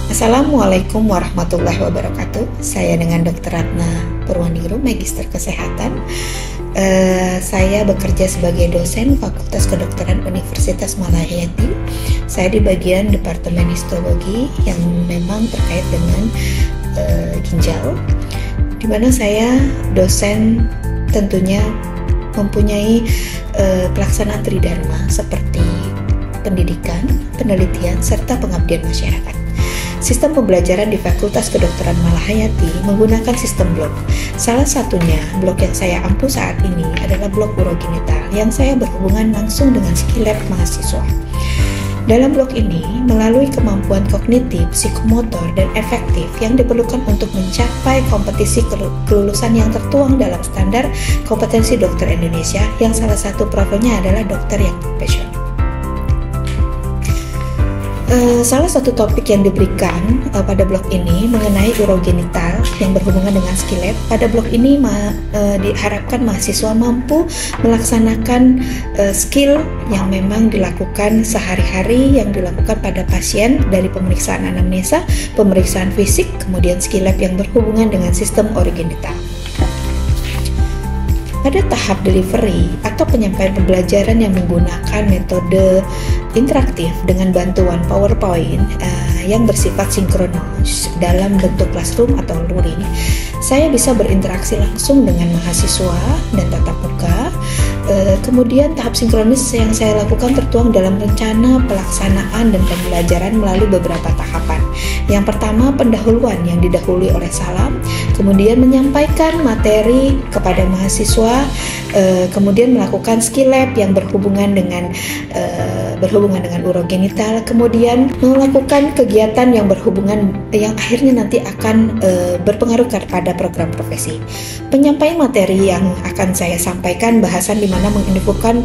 Assalamualaikum warahmatullahi wabarakatuh. Saya dengan Dr. Ratna Purwaningrum, Magister Kesehatan. Saya bekerja sebagai dosen Fakultas Kedokteran Universitas Malahayati. Saya di bagian Departemen Histologi yang memang terkait dengan ginjal, di mana saya dosen tentunya mempunyai pelaksanaan tridharma seperti pendidikan, penelitian, serta pengabdian masyarakat. Sistem pembelajaran di Fakultas Kedokteran Malahayati menggunakan sistem blok. Salah satunya, blok yang saya ampu saat ini adalah blok urogenital yang saya berhubungan langsung dengan skill lab mahasiswa. Dalam blok ini, melalui kemampuan kognitif, psikomotor, dan efektif yang diperlukan untuk mencapai kompetisi kelulusan yang tertuang dalam standar kompetensi dokter Indonesia, yang salah satu profilnya adalah dokter yang profesional. Salah satu topik yang diberikan pada blok ini mengenai urogenital yang berhubungan dengan skill lab. Pada blok ini diharapkan mahasiswa mampu melaksanakan skill yang memang dilakukan sehari-hari, yang dilakukan pada pasien, dari pemeriksaan anamnesa, pemeriksaan fisik, kemudian skill lab yang berhubungan dengan sistem urogenital. Pada tahap delivery atau penyampaian pembelajaran yang menggunakan metode interaktif dengan bantuan PowerPoint yang bersifat sinkronis dalam bentuk classroom atau luring, saya bisa berinteraksi langsung dengan mahasiswa dan tatap muka. Kemudian tahap sinkronis yang saya lakukan tertuang dalam rencana pelaksanaan dan pembelajaran melalui beberapa tahapan. Yang pertama, pendahuluan yang didahului oleh salam, kemudian menyampaikan materi kepada mahasiswa, kemudian melakukan skill lab yang berhubungan dengan urogenital, kemudian melakukan kegiatan yang berhubungan yang akhirnya nanti akan berpengaruh kepada program profesi. Penyampaian materi yang akan saya sampaikan bahasan di mana menginfokan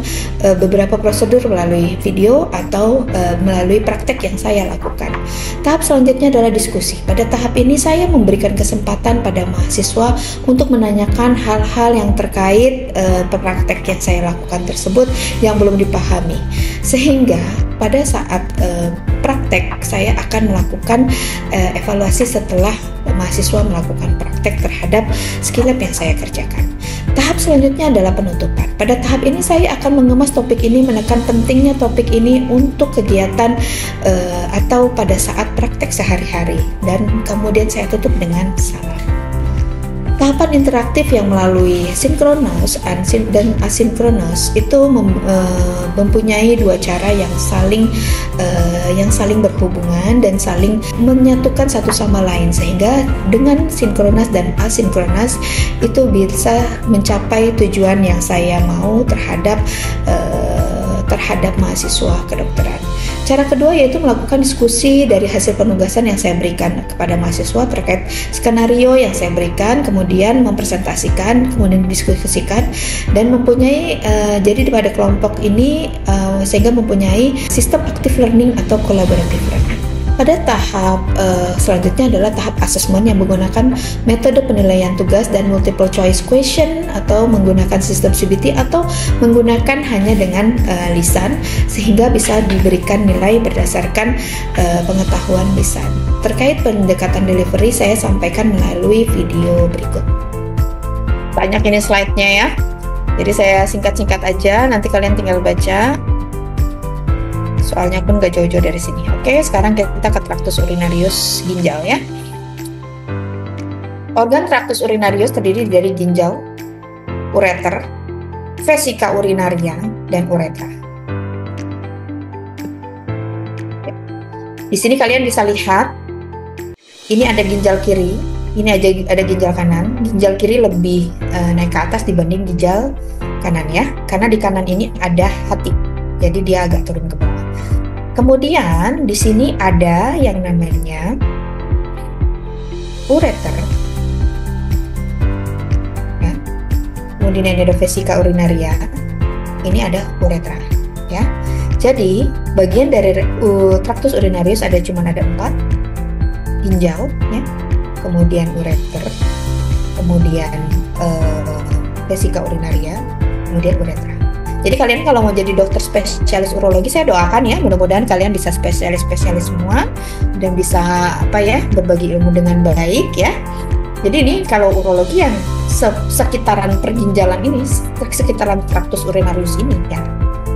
beberapa prosedur melalui video atau melalui praktek yang saya lakukan. Tahap selanjutnya adalah diskusi. Pada tahap ini saya memberikan kesempatan pada mahasiswa untuk menanyakan hal-hal yang terkait praktek yang saya lakukan tersebut yang belum dipahami, sehingga pada saat praktek saya akan melakukan evaluasi setelah mahasiswa melakukan praktek terhadap skill lab yang saya kerjakan. Tahap selanjutnya adalah penutupan. Pada tahap ini saya akan mengemas topik ini, menekan pentingnya topik ini untuk kegiatan atau pada saat praktek sehari-hari, dan kemudian saya tutup dengan salam. Tahapan interaktif yang melalui sinkronus dan asinkronus itu mempunyai dua cara yang saling berhubungan dan saling menyatukan satu sama lain, sehingga dengan sinkronus dan asinkronus itu bisa mencapai tujuan yang saya mau terhadap mahasiswa kedokteran. Cara kedua yaitu melakukan diskusi dari hasil penugasan yang saya berikan kepada mahasiswa terkait skenario yang saya berikan, kemudian mempresentasikan, kemudian didiskusikan, dan mempunyai jadi pada kelompok ini sehingga mempunyai sistem active learning atau collaborative learning. Pada tahap selanjutnya adalah tahap asesmen yang menggunakan metode penilaian tugas dan multiple choice question, atau menggunakan sistem CBT, atau menggunakan hanya dengan lisan, sehingga bisa diberikan nilai berdasarkan pengetahuan lisan. Terkait pendekatan delivery saya sampaikan melalui video berikut. Banyak ini slide-nya ya, jadi saya singkat-singkat aja, nanti kalian tinggal baca. Soalnya pun gak jauh-jauh dari sini. Oke, sekarang kita ke traktus urinarius ginjal ya. Organ traktus urinarius terdiri dari ginjal, ureter, vesika urinaria, dan uretra. Di sini kalian bisa lihat, ini ada ginjal kiri, ini ada ginjal kanan. Ginjal kiri lebih naik ke atas dibanding ginjal kanan ya, karena di kanan ini ada hati, jadi dia agak turun ke bawah. Kemudian di sini ada yang namanya ureter, ya. Kemudian ini ada vesika urinaria, ini ada uretra, ya. Jadi bagian dari traktus urinarius ada 4, ginjal, ya. Kemudian ureter, kemudian vesika urinaria, kemudian uretra. Jadi kalian kalau mau jadi dokter spesialis urologi, saya doakan ya, mudah-mudahan kalian bisa spesialis semua dan bisa berbagi ilmu dengan baik ya. Jadi ini kalau urologi yang sekitaran perginjalan ini, sekitaran traktus urinarius ini ya,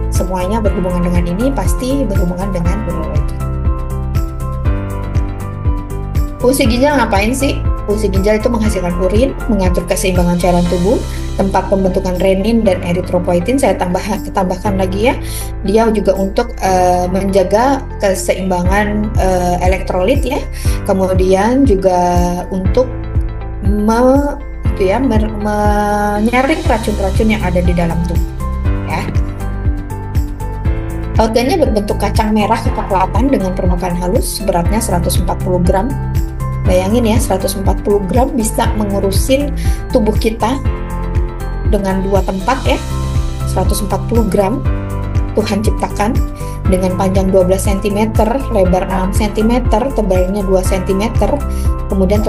semuanya berhubungan dengan ini, pasti berhubungan dengan urologi. Fungsi ginjal ngapain sih? Fungsi ginjal itu menghasilkan urin, mengatur keseimbangan cairan tubuh, tempat pembentukan renin dan eritropoietin. Saya tambahkan lagi ya, dia juga untuk menjaga keseimbangan elektrolit ya, kemudian juga untuk menyaring racun-racun yang ada di dalam tubuh ya. Organnya berbentuk kacang merah kecoklatan dengan permukaan halus, beratnya 140 gram. Bayangin ya, 140 gram bisa mengurusin tubuh kita dengan 2 tempat ya. 140 gram Tuhan ciptakan dengan panjang 12 cm, lebar 6 cm, tebalnya 2 cm, kemudian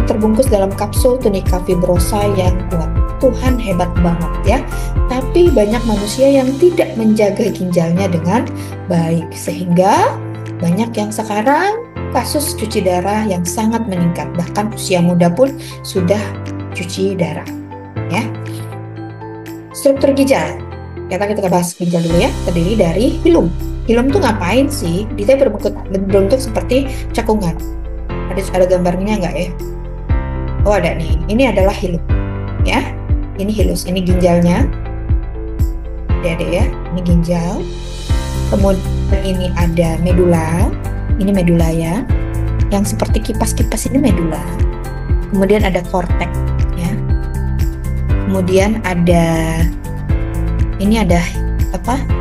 terbungkus dalam kapsul tunika fibrosa yang kuat. Tuhan hebat banget ya. Tapi banyak manusia yang tidak menjaga ginjalnya dengan baik, sehingga banyak yang sekarang kasus cuci darah yang sangat meningkat, bahkan usia muda pun sudah cuci darah ya. Struktur ginjal, kita bahas ginjal dulu ya. Terdiri dari hilum. Hilum tuh ngapain sih? Dia berbentuk seperti cekungan. Ada gambarnya nggak ya? Oh ada nih, ini adalah hilum ya. Ini hilus, ini ginjalnya ada ya, ini ginjal. Kemudian ini ada medula. Ini medula ya, yang seperti kipas-kipas ini medula. Kemudian ada korteks ya. Kemudian ada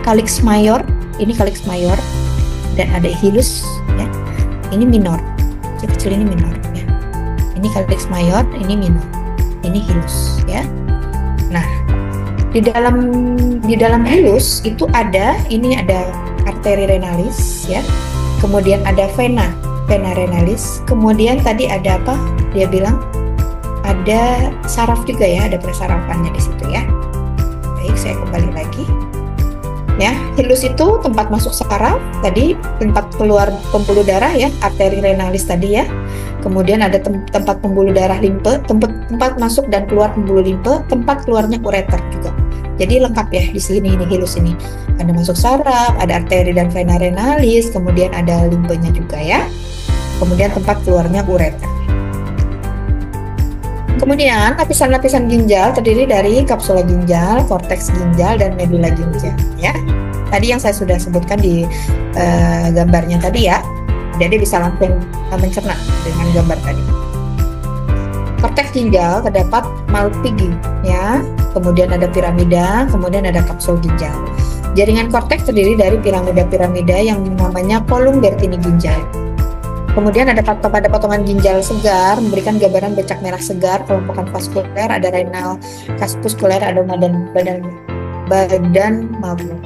calyx major. Ini calyx major dan ada hilus ya. Ini minor. Kecil ini minor ya. Ini calyx major, ini minor. Ini hilus ya. Nah, di dalam hilus itu ada arteri renalis ya. Kemudian ada vena renalis. Kemudian tadi ada apa? Dia bilang ada saraf juga ya, ada persarafannya di situ ya. Baik, saya kembali lagi. Ya, hilus itu tempat masuk saraf, tadi tempat keluar pembuluh darah ya, arteri renalis tadi ya. Kemudian ada tempat pembuluh darah limpe, tempat masuk dan keluar pembuluh limpe, tempat keluarnya ureter juga. Jadi lengkap ya di sini, ini hilus ini. Ada masuk saraf, ada arteri dan vena renalis, kemudian ada limpenya juga ya. Kemudian tempat keluarnya ureter. Kemudian lapisan-lapisan ginjal terdiri dari kapsula ginjal, korteks ginjal, dan medula ginjal ya. Tadi yang saya sudah sebutkan di gambarnya tadi ya. Jadi bisa langsung mencerna dengan gambar tadi. Korteks ginjal terdapat Malpighi ya. Kemudian ada piramida, kemudian ada kapsul ginjal. Jaringan korteks terdiri dari piramida-piramida yang namanya kolum Bertini ginjal. Kemudian ada pada potongan ginjal segar memberikan gambaran bercak merah segar, kelompokan vaskuler, ada renal kaskuskuler, ada badan magma.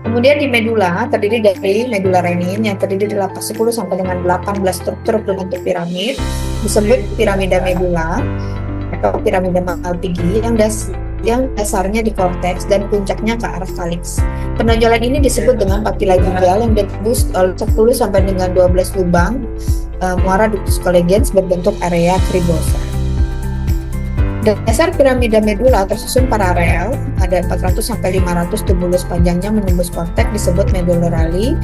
Kemudian di medula terdiri dari medula renin yang terdiri dari 10 sampai dengan 18 struktur berbentuk piramid, disebut piramida medula atau piramida Malpighi yang dasarnya di korteks dan puncaknya ke arah calyx. Penonjolan ini disebut dengan papila ginjal yang ditembus oleh 10 sampai dengan 12 lubang muara ductus collagens berbentuk area kribosa. Dasar piramida medula tersusun paralel, ada 400 sampai 500 tubulus panjangnya menembus korteks disebut medullary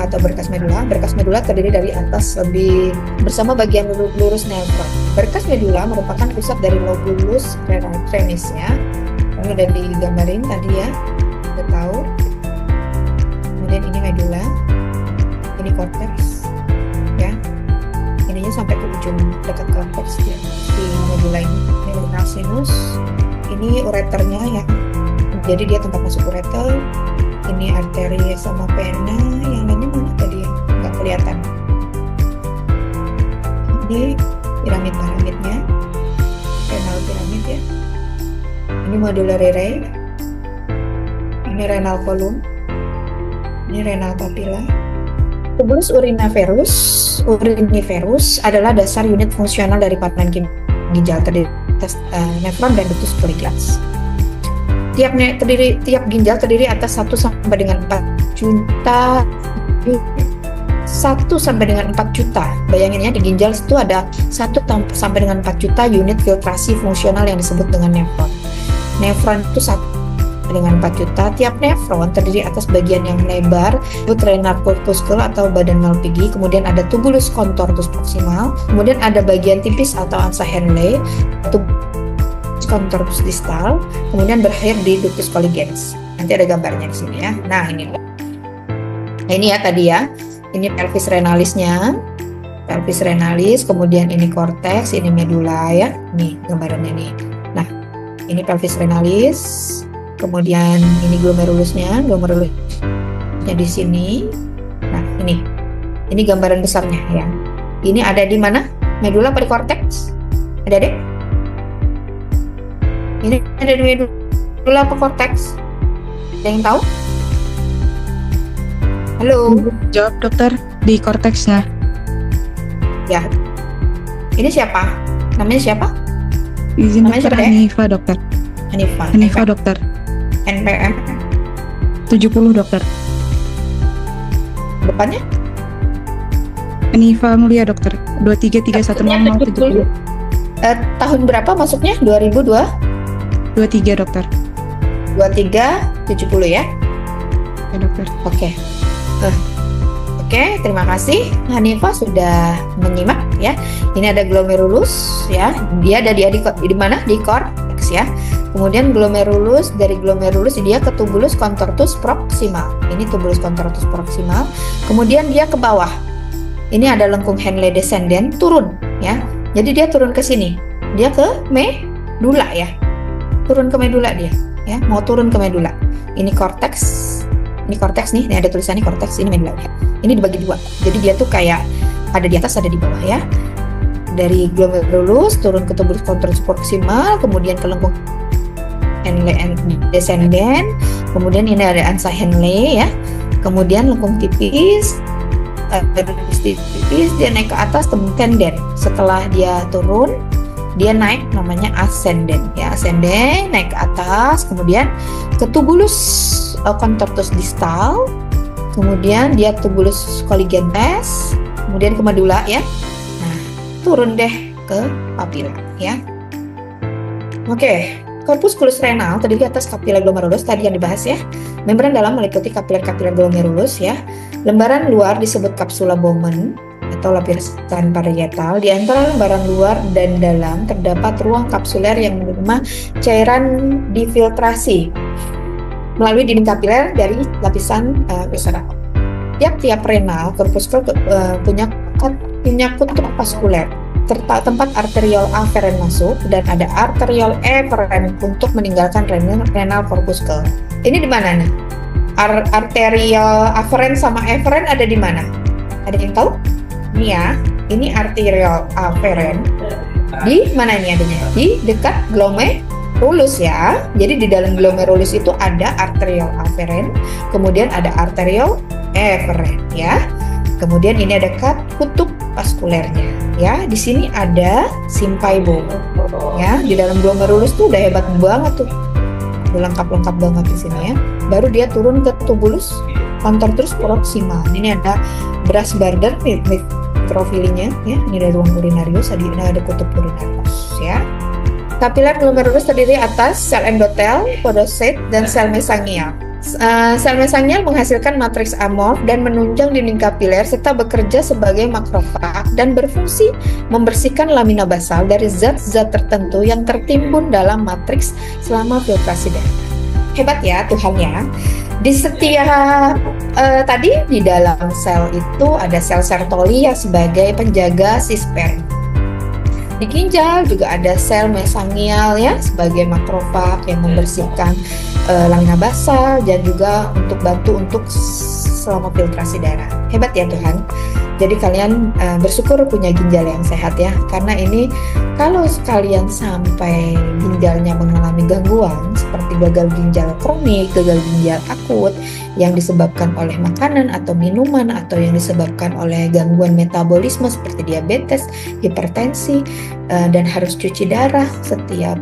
atau berkas medula. Berkas medula terdiri dari atas lebih bersama bagian lurus nefron. Berkas medula merupakan pusat dari lobulus renis ya. Ini udah digambarin tadi ya, udah tahu. Kemudian ini medula, ini korteks ya. Ininya sampai ke ujung dekat korteks ya. Di medula ini renal sinus, ini ureternya ya. Jadi dia tempat masuk ureter. Ini arteri sama vena, yang lainnya mana tadi ya? Nggak kelihatan. Ini piramidnya, renal piramid ya. Ini medullary ray, ini renal column, ini renal papilla. Tubulus uriniferus adalah dasar unit fungsional dari parutan ginjal, terdiri nefron dan ductus coligans. Tiap ginjal terdiri atas 1 sampai dengan 4 juta 1 sampai dengan 4 juta. Bayangin ya, di ginjal itu ada 1 sampai dengan 4 juta unit filtrasi fungsional yang disebut dengan nefron. Nefron itu 1 dengan 4 juta. Tiap nefron terdiri atas bagian yang lebar, renal corpuscle atau badan Malpighi, kemudian ada tubulus contortus proximal, kemudian ada bagian tipis atau ansa Henle, contortus distal, kemudian berakhir di ductus coligans. Nanti ada gambarnya di sini ya. Nah, ini ya tadi ya. Ini pelvis renalisnya. Pelvis renalis, kemudian ini korteks, ini medula ya. Nih gambarannya nih. Nah, ini pelvis renalis, kemudian ini glomerulusnya di sini. Nah, ini gambaran besarnya ya. Ini ada di mana? Medula apa di korteks? Ada deh? Ini ada di medula apa korteks? Ada yang tahu? Halo? Jawab dokter, di korteksnya. Ya. Ini siapa? Namanya siapa? Izin Namanya dokter, siapa, Hanifa dokter. Hanifa dokter. NPM 70 dokter. depannya? Hanifa Mulia dokter. 2331070. Tahun berapa masuknya? 2002? 23 dokter. 2370 ya? Ya dokter. Oke. Oke, terima kasih Hanifa sudah menyimak ya. Ini ada glomerulus ya. Dia ada di mana? Di korteks ya. Kemudian glomerulus, dari glomerulus dia ke tubulus contortus proximal. Ini tubulus contortus proximal. Kemudian dia ke bawah. Ini ada lengkung Henle descendant turun ya. Jadi dia turun ke sini. Dia ke medula ya. Turun ke medula dia ya. Mau turun ke medula. Ini korteks. Ini korteks nih, ada tulisannya korteks, ini medula ya. Ini dibagi dua. Jadi dia tuh kayak ada di atas, ada di bawah ya. Dari glomerulus turun ke tubulus contortus proximal, kemudian ke lengkung Henle descendant, kemudian ini ada ansa Henle ya. Kemudian lengkung tipis, dia naik ke atas tendon. Setelah dia turun, dia naik namanya ascendant ya, ascendant naik ke atas, kemudian ke tubulus contortus distal, kemudian dia tubulus coligans, kemudian ke medula ya. Nah, turun deh ke papila ya. Oke, corpusculus renal terdiri atas capilla glomerulus tadi yang dibahas ya. Membran dalam meliputi kapiler-kapiler glomerulus ya. Lembaran luar disebut capsula Bowman atau lapisan parietal. Di antara lembaran luar dan dalam terdapat ruang kapsuler yang menerima cairan difiltrasi melalui dinding kapiler dari lapisan visceral. Tiap-tiap renal corpuscle punya kutub vaskuler tempat arteriol aferen masuk dan ada arteriol eferen untuk meninggalkan renal corpuscle. Ini di mana nih? Arteriol aferen sama eferen ada di mana? Ada yang tahu? Ini ya, ini arteriol aferen. Di mana ini adanya? Di dekat glomerulus ya. Jadi di dalam glomerulus itu ada arteriol aferen, kemudian ada arteriol eferen ya. Kemudian ini ada kutub vaskulernya ya. Di sini ada simpaibo ya. Di dalam glomerulus tuh udah hebat banget tuh. Udah lengkap banget di sini ya. Baru dia turun ke tubulus contortus proximal. Ini ada Bras border mikrofilinya ya. Ini ada ruang urinarius, ada kutub urinarius ya. Kapiler glomerulus terdiri atas sel endotel, podosit, dan sel mesangial. Sel mesangial menghasilkan matriks amorf dan menunjang dinding kapiler serta bekerja sebagai makrofag dan berfungsi membersihkan lamina basal dari zat-zat tertentu yang tertimbun dalam matriks selama filtrasi darah. Hebat ya Tuhan ya. Di setiap tadi di dalam sel itu ada sel Sertoli yang sebagai penjaga si sperma. Di ginjal juga ada sel mesangial ya sebagai makrofag yang membersihkan lamina basal dan juga untuk bantu untuk selama filtrasi darah. Hebat ya Tuhan. Jadi kalian bersyukur punya ginjal yang sehat ya. Karena ini kalau kalian sampai ginjalnya mengalami gangguan seperti gagal ginjal kronik, gagal ginjal akut, yang disebabkan oleh makanan atau minuman atau yang disebabkan oleh gangguan metabolisme seperti diabetes, hipertensi, dan harus cuci darah setiap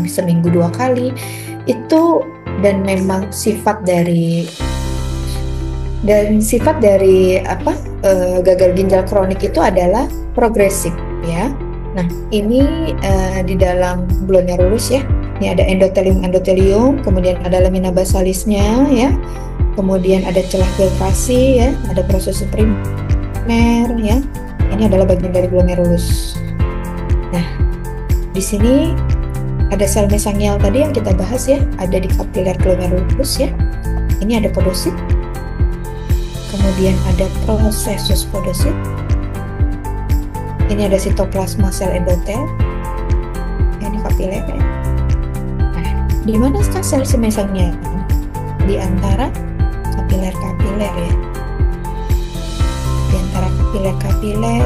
seminggu 2 kali itu, dan memang sifat dari gagal ginjal kronik itu adalah progresif ya. Nah, ini di dalam glomerulus ya. Ini ada endotelium, kemudian ada lamina basalisnya ya. Kemudian ada celah filtrasi ya, ada proses primer ya. Ini adalah bagian dari glomerulus. Nah, di sini ada sel mesangial tadi yang kita bahas ya, ada di kapiler glomerulus ya. Ini ada podosit. Kemudian ada prosesus podosit. Ini ada sitoplasma sel endotel. Ini kapiler ya. Nah, di mana sel mesangial? Di antara kapiler-kapiler ya. Di antara kapiler-kapiler,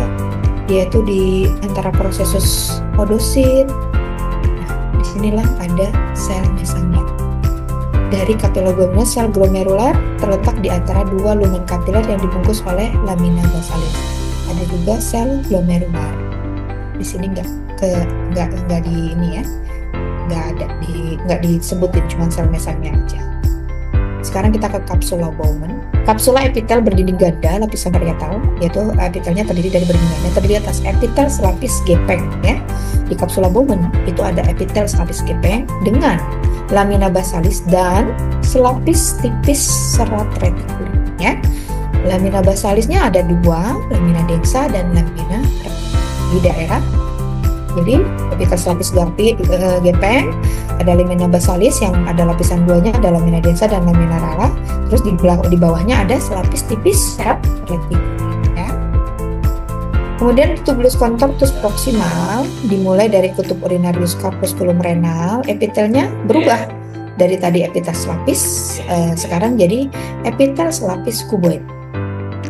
dia itu di antara prosesus podosit. Nah, disinilah ada sel mesangial. Dari kapiler glomerulus, sel glomerular terletak di antara 2 lumen kapiler yang dibungkus oleh lamina basalis. Ada juga sel glomerular. Di sini nggak di ini ya, nggak disebutin, cuma sel mesangial aja. Sekarang kita ke kapsula Bowman. Kapsula epitel berdinding ganda lapisan parietal, yaitu epitelnya terdiri dari berdinding ganda, terdiri atas epitel selapis gepeng ya. Di kapsula Bowman itu ada epitel selapis gepeng dengan lamina basalis dan selapis tipis serat retikuler ya. Lamina basalisnya ada 2, lamina densa dan lamina di daerah. Jadi epitel selapis gepeng, ada lamina basalis yang ada lapisan 2-nya, ada lamina densa dan lamina rala. Terus di bawahnya ada selapis tipis serat retikuler ya. Kemudian tubulus contortus proximal dimulai dari kutub urinarius corpusculum renal, epitelnya berubah dari tadi epitel selapis sekarang jadi epitel selapis kuboid.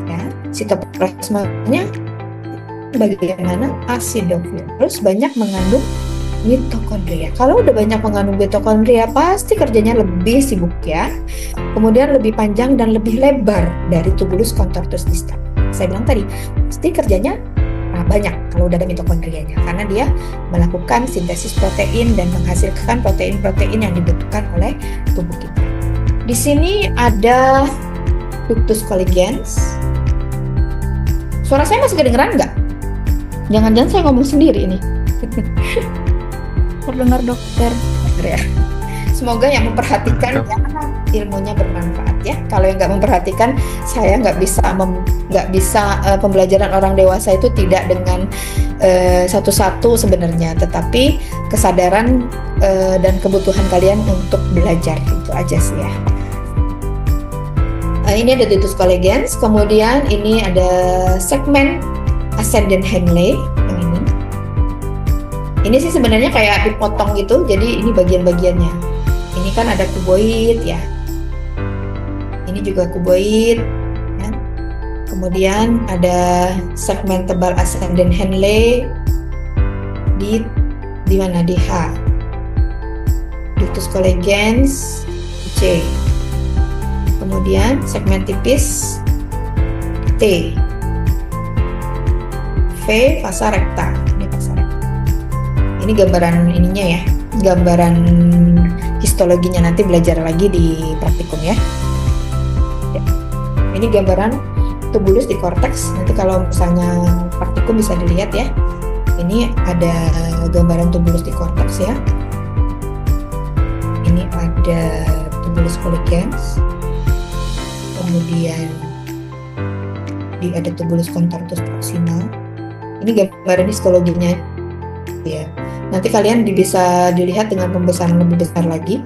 Ya, sitoplasmanya bagian mana? Acidofil. Terus banyak mengandung mitokondria. Kalau udah banyak mengandung mitokondria, pasti kerjanya lebih sibuk ya. Kemudian lebih panjang dan lebih lebar dari tubulus contortus distal. Saya bilang tadi, pasti kerjanya banyak kalau udah ada mitokondrianya, karena dia melakukan sintesis protein dan menghasilkan protein-protein yang dibutuhkan oleh tubuh kita. Di sini ada ductus colligens. Suara saya masih kedengeran nggak? Jangan-jangan saya ngomong sendiri ini. Terdengar dokter. Ya. Semoga yang memperhatikan ilmunya bermanfaat ya. Kalau yang nggak memperhatikan, saya nggak bisa pembelajaran orang dewasa itu tidak dengan satu-satu sebenarnya, tetapi kesadaran dan kebutuhan kalian untuk belajar itu aja sih ya. Ini ada ductus colligens, kemudian ini ada segmen ascendent Henle yang ini. Ini sih sebenarnya kayak dipotong gitu, jadi ini bagian-bagiannya. Ini kan ada kuboid ya. Ini juga kuboid. Ya. Kemudian ada segmen tebal ascendent Henle di mana? Di H. Ductus colligens C. Kemudian segmen tipis T. V vasa recta. Ini vasa recta. Ini gambaran ininya ya, gambaran histologinya, nanti belajar lagi di praktikum ya. Ini gambaran tubulus di korteks, nanti kalau misalnya praktikum bisa dilihat ya. Ini ada gambaran tubulus di korteks ya. Ini ada tubulus colligens. Kemudian ada tubulus contortus proximal. Ini gambaran histologinya ya. Nanti kalian bisa dilihat dengan pembesaran lebih besar lagi,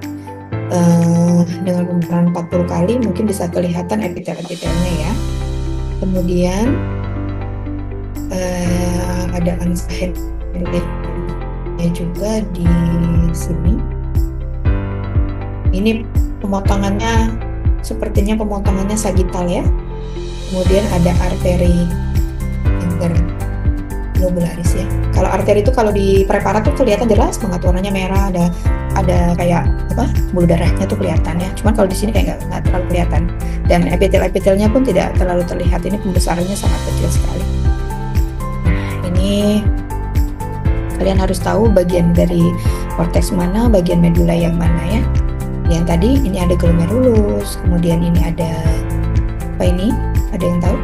dengan pembesaran 40 kali mungkin bisa kelihatan epitel-epitelnya ya. Kemudian ada angsa Henle juga di sini. Ini pemotongannya sepertinya pemotongannya sagital ya. Kemudian ada arteri globularis ya. Kalau arteri itu kalau di preparat tuh kelihatan jelas banget warnanya merah, ada kayak apa bulu darahnya tuh kelihatan ya. Cuman kalau di sini kayak nggak terlalu kelihatan. Dan epitel-epitelnya pun tidak terlalu terlihat. Ini pembesarannya sangat kecil sekali. Nah, ini kalian harus tahu bagian dari korteks mana, bagian medula yang mana ya. Yang tadi ini ada glomerulus, kemudian ini ada apa ini? Ada yang tahu?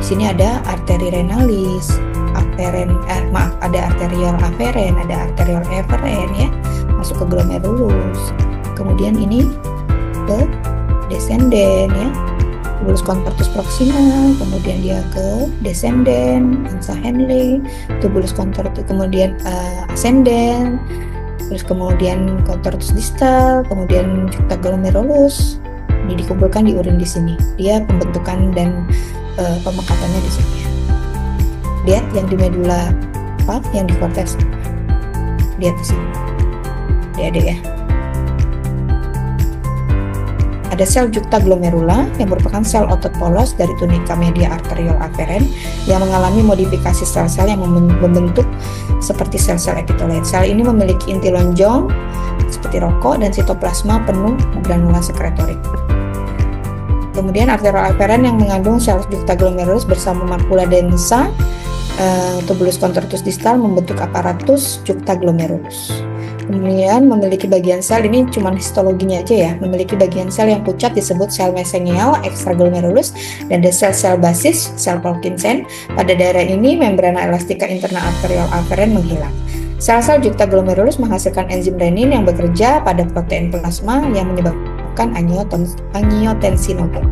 Di sini ada arteri renalis, ada arterial aferen, ada arterial eferen ya, masuk ke glomerulus. Kemudian ini ke descenden ya, tubulus contortus proximal, kemudian dia ke descenden, ansa Henle, tubulus contortus, kemudian ascenden, terus kemudian contortus distal, kemudian juncta glomerulus. Ini dikumpulkan di urin di sini. Dia pembentukan dan pemekatannya di sini. Lihat yang di medula apa, yang di korteks. Lihat di sini. Adik-adik ya. Ada sel juncta glomerula yang merupakan sel otot polos dari tunika media arterial aferen yang mengalami modifikasi sel-sel yang membentuk seperti sel-sel epitelit. Sel ini memiliki inti lonjong seperti rokok dan sitoplasma penuh granula sekretorik. Kemudian arterial aferen yang mengandung sel juncta glomerulus bersama makula densa, tubulus contortus distal membentuk aparatus juncta glomerulus. Kemudian memiliki bagian sel, ini cuma histologinya aja ya, memiliki bagian sel yang pucat disebut sel mesengial extraglomerulus dan ada sel-sel basis, sel Purkinje. Pada daerah ini membrana elastika interna arterial aferen menghilang. Sel-sel juncta glomerulus menghasilkan enzim renin yang bekerja pada protein plasma yang menyebabkan angiotensinogen.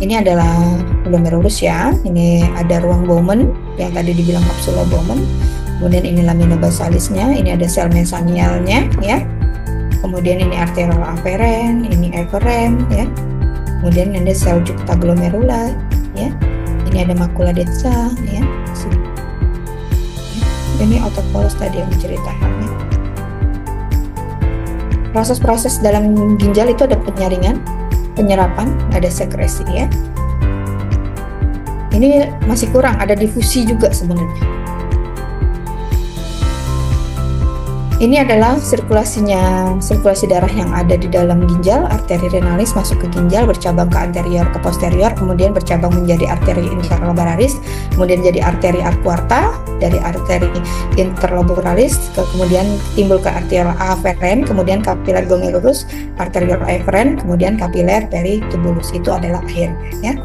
Ini adalah glomerulus ya, ini ada ruang Bowman yang tadi dibilang kapsula Bowman. Kemudian ini lamina basalisnya, ini ada sel mesangialnya ya. Kemudian ini arterial aferen, ini eferen ya. Kemudian ada sel juncta glomerula ya. Ini ada makula densa ya. Sini. Ini otot polos tadi yang menceritakannya. Proses-proses dalam ginjal itu ada penyaringan, penyerapan, ada sekresi ya. Ini masih kurang, ada difusi juga sebenarnya. Ini adalah sirkulasi darah yang ada di dalam ginjal. Arteri renalis masuk ke ginjal, bercabang ke anterior ke posterior, kemudian bercabang menjadi arteri interlobularis, kemudian jadi arteri arcuata, dari arteri interlobularis kemudian timbul ke arterial aferen, kemudian kapiler glomerulus, arterial eferen, kemudian kapiler peritubulus. Itu adalah akhirnya ya.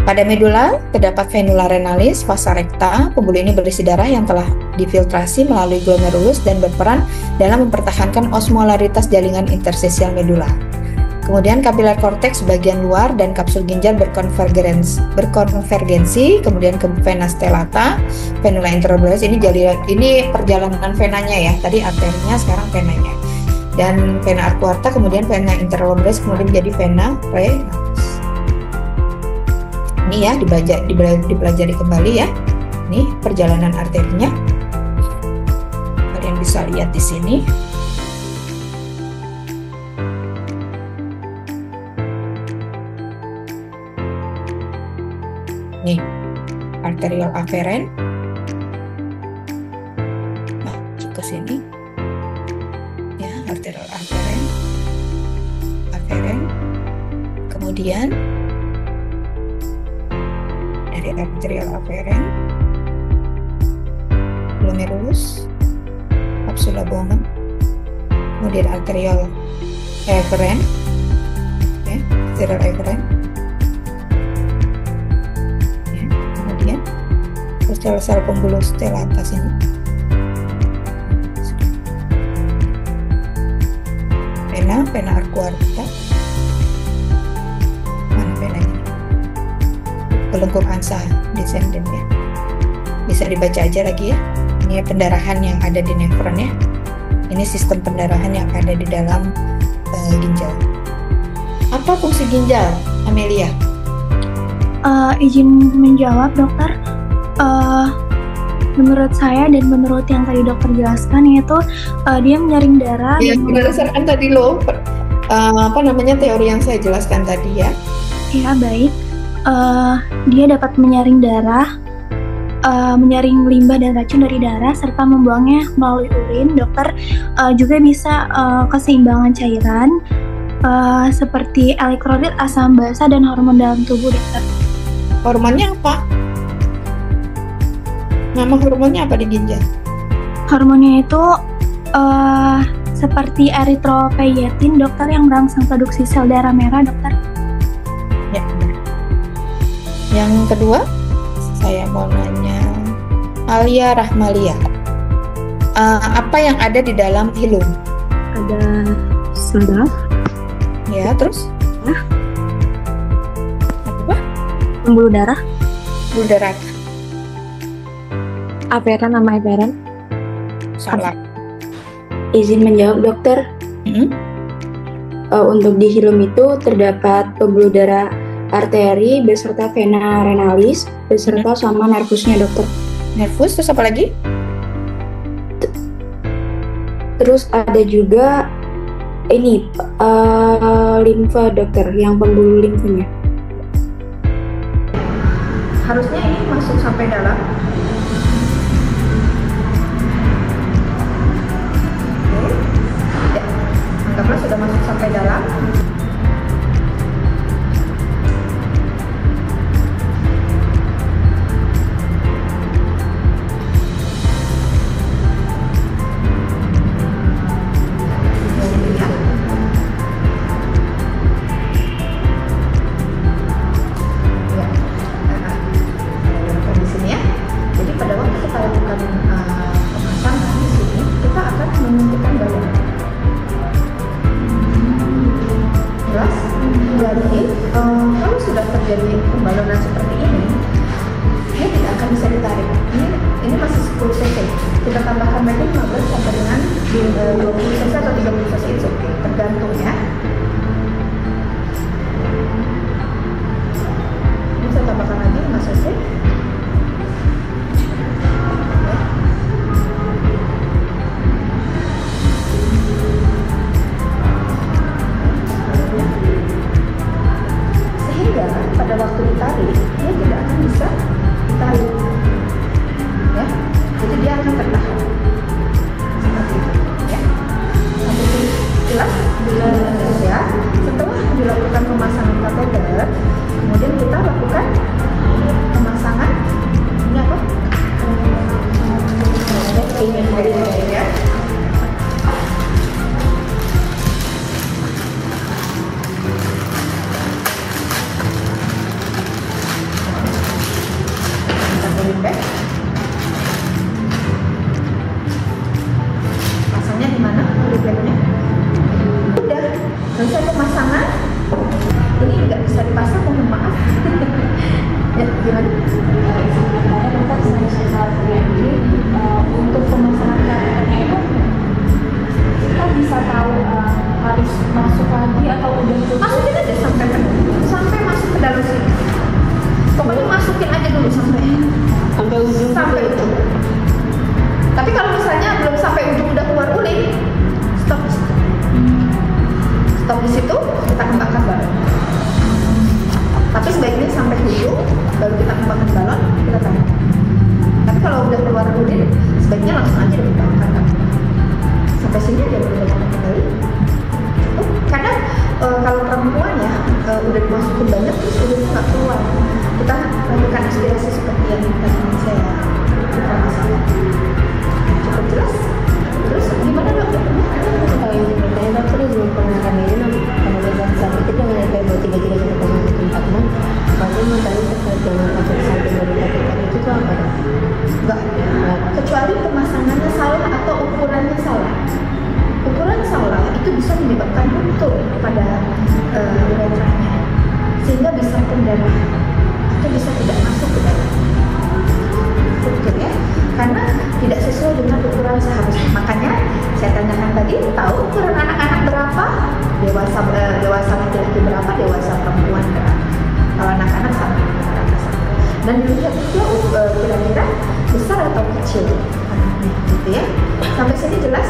Pada medula terdapat venula renalis, vasa recta. Pembuluh ini berisi darah yang telah difiltrasi melalui glomerulus dan berperan dalam mempertahankan osmolaritas jaringan interstisial medula. Kemudian kapiler korteks bagian luar dan kapsul ginjal berkonvergensi, kemudian ke vena stellata, venula interlobularis. Ini perjalanan venanya ya. Tadi arterinya, sekarang venanya. Dan vena arcuata, kemudian vena interlobularis, kemudian menjadi vena renalis. Ini ya dipelajari kembali ya. Ini perjalanan arterinya. Kalian bisa lihat di sini. Nih, arterial aferen. Nah, ke sini. Ya, arterial aferen. Kemudian arterial aferen, glomerulus, kapsula Bowman, kemudian arterial eferen, ya, arterial eferen, ya, kemudian sel-sel pembuluh stellata sini, vena arcuata. Pelengkung ansa descenden ya. Bisa dibaca aja lagi ya. Ini pendarahan yang ada di nefron ya. Ini sistem pendarahan yang ada di dalam ginjal. Apa fungsi ginjal, Amelia? Izin menjawab dokter. Menurut saya dan menurut yang tadi dokter jelaskan yaitu dia menyaring darah. Ya, berdasarkan tadi loh apa namanya teori yang saya jelaskan tadi ya. Ya, baik. Dia dapat menyaring darah, menyaring limbah dan racun dari darah, serta membuangnya melalui urin. Dokter juga bisa keseimbangan cairan, seperti elektrolit, asam basa, dan hormon dalam tubuh, dokter. Hormonnya apa? Nama hormonnya apa di ginjal? Hormonnya itu seperti eritropoietin, dokter, yang merangsang produksi sel darah merah, dokter. Ya, benar. Yang kedua, saya mau nanya Alia Rahmalia. Apa yang ada di dalam hilum? Ada saraf, Ya, terus? Apa? pembuluh darah, Pembuluh darah. aferan sama eferan. Salah. Izin menjawab, dokter. Hmm? Untuk di hilum itu terdapat pembuluh darah arteri beserta vena renalis beserta sama nervusnya, dokter. Nervus, terus apa lagi? Terus ada juga ini limfa, dokter, yang pembuluh limfanya. Harusnya ini masuk sampai dalam. Oke. Ya, anggaplah sudah masuk sampai dalam. Di sini ya. Jadi pada waktu kita lakukan pemasangan di sini, kita akan menyuntikkan balon. Jelas? Jadi kalau sudah terjadi pembalonan seperti ini, dia tidak akan bisa ditarik. Ini masih 10 cc. Kita tambahkan lagi 15 sampai dengan 20 cc atau 30 cc itu oke, tergantung ya. Ini saya tambahkan lagi 5 cc. Sehingga pada waktu ditarik, dia tidak akan bisa ditarik, ya. Jadi dia akan tertahan seperti itu, ya. Sampai sini jelas? Jelas ya. Setelah dilakukan pemasangan kateter, kemudian kita lakukan pemasangan ini apa? Ya. Pasangnya di mana? Udah. Selesai pemasangan. Ini nggak bisa dipasang, mohon maaf. Ya, gimana? Untuk pemasangan karetnya itu kita bisa tahu harus masuk lagi atau udah cukup? Masukin aja sampai masuk ke dalam sini. Pokoknya masukin aja dulu sampai ujung. Sampai ujung. Tapi kalau misalnya belum sampai ujung udah keluar urin, stop di situ. Stop di situ, kita kembangkan balon. Tapi sebaiknya sampai ujung, baru kita kembangkan balon, kita tarik. Tapi kalau udah keluar urin, sebaiknya langsung aja dikembangkan. Sampai sini aja baru kita kembali. Kadang kalau perempuan ya udah dimasukin banyak terus urinnya nggak keluar, kita lakukan aspirasi seperti yang tadi saya informasikan. Cukup jelas? Terus gimana dok? Kalau yang sepertinya dokter belum pernah kami minum kemudian saat itu dengan LPM 233 pasti mau tanya terkait dengan efek samping dari kateter itu tuh apa dok? Enggak, kecuali pemasangannya salah atau ukurannya salah. Ukuran salah itu bisa menyebabkan ruptur pada uretranya, sehingga bisa pendarahan atau bisa tidak masuk ke dalam ruptur ya, karena tidak sesuai dengan ukuran seharusnya. Makanya saya tanyakan tadi, tahu ukuran anak-anak berapa, dewasa laki-laki berapa, dewasa perempuan berapa. Kalau anak-anak sama, dan dilihat juga kira-kira besar atau kecil anaknya, gitu ya. Sampai sini jelas?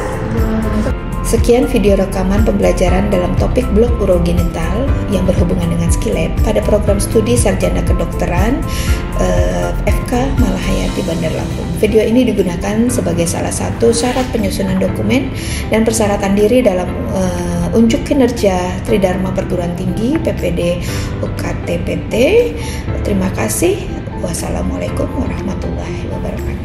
Sekian video rekaman pembelajaran dalam topik blok urogenital yang berhubungan dengan skillet pada program studi Sarjana Kedokteran FK Malahayati Bandar Lampung. Video ini digunakan sebagai salah satu syarat penyusunan dokumen dan persyaratan diri dalam unjuk kinerja Tridharma Perguruan Tinggi PPD UKT PT. Terima kasih. Wassalamualaikum warahmatullahi wabarakatuh.